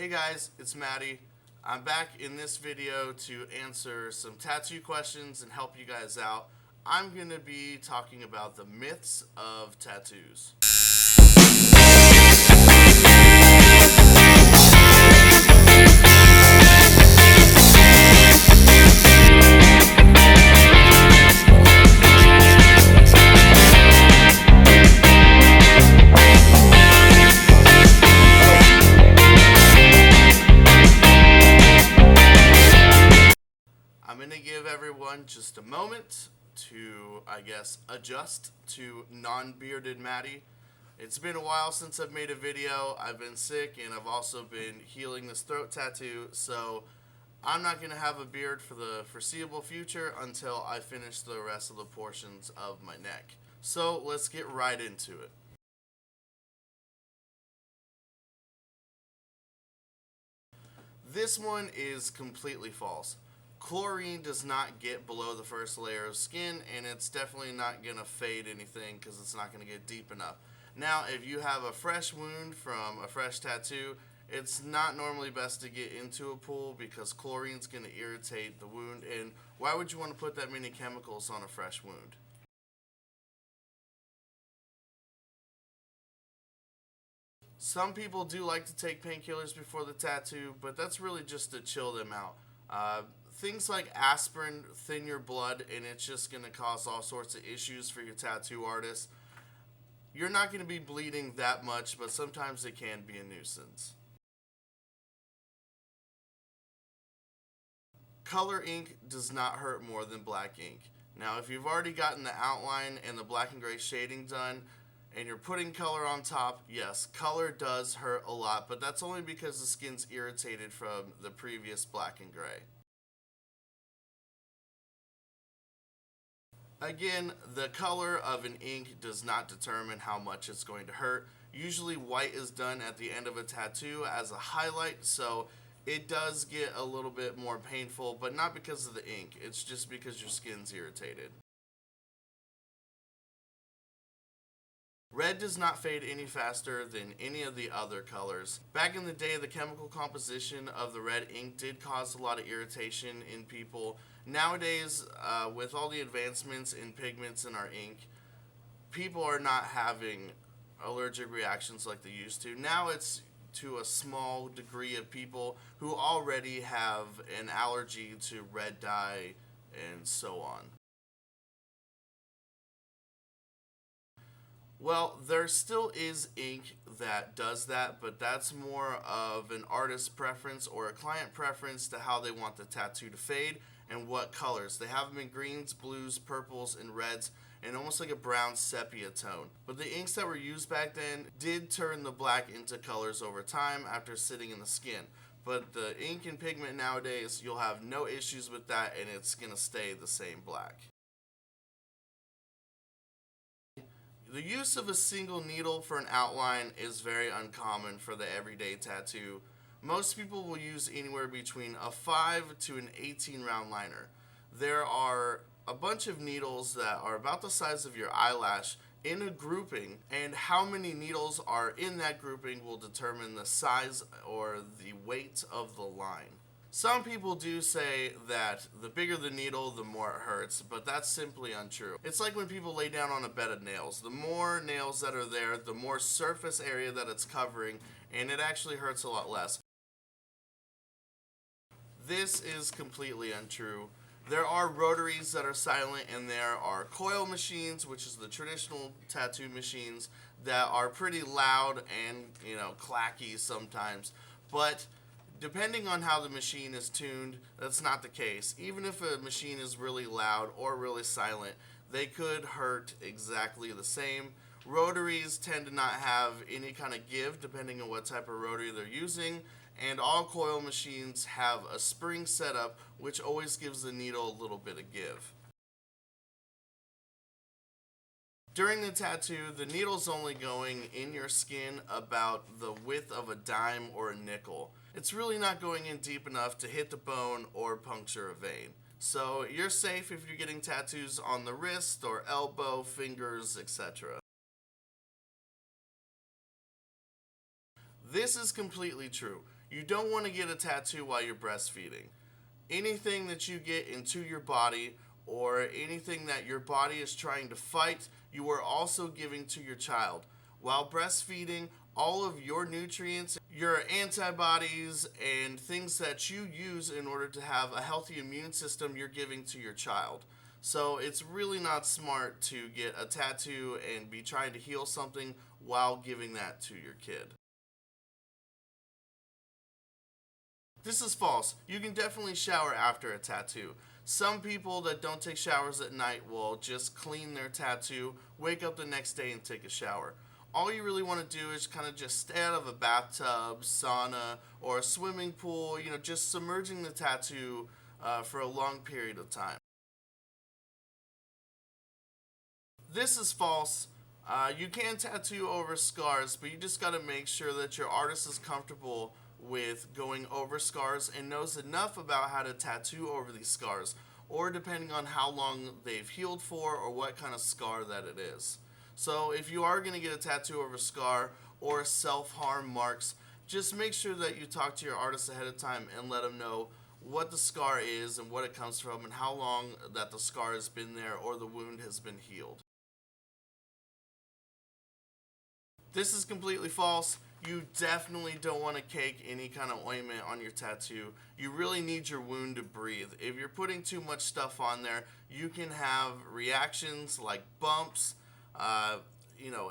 Hey guys, it's Matty. I'm back in this video to answer some tattoo questions and help you guys out. I'm going to be talking about the myths of tattoos. I'm going to give everyone just a moment to, adjust to non-bearded Matty. It's been a while since I've made a video. I've been sick and I've also been healing this throat tattoo, so I'm not going to have a beard for the foreseeable future until I finish the rest of the portions of my neck. So let's get right into it. This one is completely false. Chlorine does not get below the first layer of skin, and it's definitely not going to fade anything because it's not going to get deep enough. Now, if you have a fresh wound from a fresh tattoo, it's not normally best to get into a pool because chlorine's going to irritate the wound, and why would you want to put that many chemicals on a fresh wound? Some people do like to take painkillers before the tattoo, but that's really just to chill them out. Things like aspirin thin your blood, and it's just going to cause all sorts of issues for your tattoo artist. You're not going to be bleeding that much, but sometimes it can be a nuisance. Color ink does not hurt more than black ink. Now, if you've already gotten the outline and the black and gray shading done, and you're putting color on top, yes, color does hurt a lot, but that's only because the skin's irritated from the previous black and gray. Again, the color of an ink does not determine how much it's going to hurt. Usually white is done at the end of a tattoo as a highlight, so it does get a little bit more painful, but not because of the ink. It's just because your skin's irritated. Red does not fade any faster than any of the other colors. Back in the day, the chemical composition of the red ink did cause a lot of irritation in people. Nowadays, with all the advancements in pigments in our ink, people are not having allergic reactions like they used to. Now it's to a small degree of people who already have an allergy to red dye and so on. Well, there still is ink that does that, but that's more of an artist's preference or a client preference to how they want the tattoo to fade and what colors. They have them in greens, blues, purples, and reds, and almost like a brown sepia tone. But the inks that were used back then did turn the black into colors over time after sitting in the skin. But the ink and pigment nowadays, you'll have no issues with that, and it's going to stay the same black. The use of a single needle for an outline is very uncommon for the everyday tattoo. Most people will use anywhere between a 5 to an 18 round liner. There are a bunch of needles that are about the size of your eyelash in a grouping, and how many needles are in that grouping will determine the size or the weight of the line. Some people do say that the bigger the needle, the more it hurts, but that's simply untrue. It's like when people lay down on a bed of nails. The more nails that are there, the more surface area that it's covering, and it actually hurts a lot less. This is completely untrue. There are rotaries that are silent, and there are coil machines, which is the traditional tattoo machines, that are pretty loud and, clacky sometimes. But depending on how the machine is tuned, that's not the case. Even if a machine is really loud or really silent, they could hurt exactly the same. Rotaries tend to not have any kind of give depending on what type of rotary they're using, and all coil machines have a spring setup which always gives the needle a little bit of give. During the tattoo, the needle's only going in your skin about the width of a dime or a nickel. It's really not going in deep enough to hit the bone or puncture a vein. So you're safe if you're getting tattoos on the wrist or elbow, fingers, etc. This is completely true. You don't want to get a tattoo while you're breastfeeding. Anything that you get into your body or anything that your body is trying to fight, you are also giving to your child. While breastfeeding, all of your nutrients, your antibodies, and things that you use in order to have a healthy immune system, you're giving to your child. So it's really not smart to get a tattoo and be trying to heal something while giving that to your kid. This is false. You can definitely shower after a tattoo. Some people that don't take showers at night will just clean their tattoo, wake up the next day and take a shower. All you really want to do is kind of just stay out of a bathtub, sauna, or a swimming pool, just submerging the tattoo for a long period of time. This is false. You can tattoo over scars, but you just got to make sure that your artist is comfortable with going over scars and knows enough about how to tattoo over these scars, or depending on how long they've healed for or what kind of scar that it is. So if you are going to get a tattoo over scar or self-harm marks, just make sure that you talk to your artist ahead of time and let them know what the scar is and what it comes from and how long that the scar has been there or the wound has been healed. This is completely false. You definitely don't want to cake any kind of ointment on your tattoo. You really need your wound to breathe. If you're putting too much stuff on there, you can have reactions like bumps.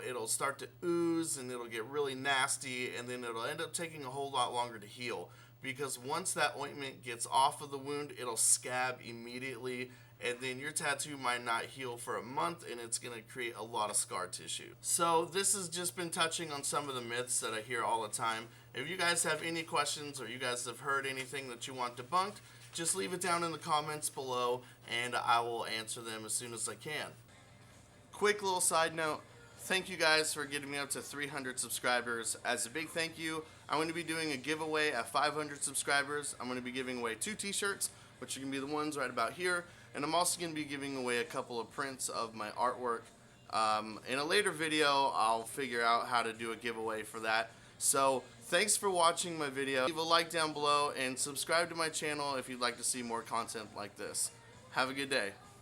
It'll start to ooze and it'll get really nasty, and then it'll end up taking a whole lot longer to heal. Because once that ointment gets off of the wound, it'll scab immediately, and then your tattoo might not heal for a month, and it's going to create a lot of scar tissue. So this has just been touching on some of the myths that I hear all the time. If you guys have any questions or you guys have heard anything that you want debunked, just leave it down in the comments below, and I will answer them as soon as I can. Quick little side note. Thank you guys for getting me up to 300 subscribers. As a big thank you, I'm going to be doing a giveaway at 500 subscribers. I'm going to be giving away 2 t-shirts, which are going to be the ones right about here. And I'm also going to be giving away a couple of prints of my artwork. In a later video, I'll figure out how to do a giveaway for that. So thanks for watching my video. Leave a like down below and subscribe to my channel if you'd like to see more content like this. Have a good day.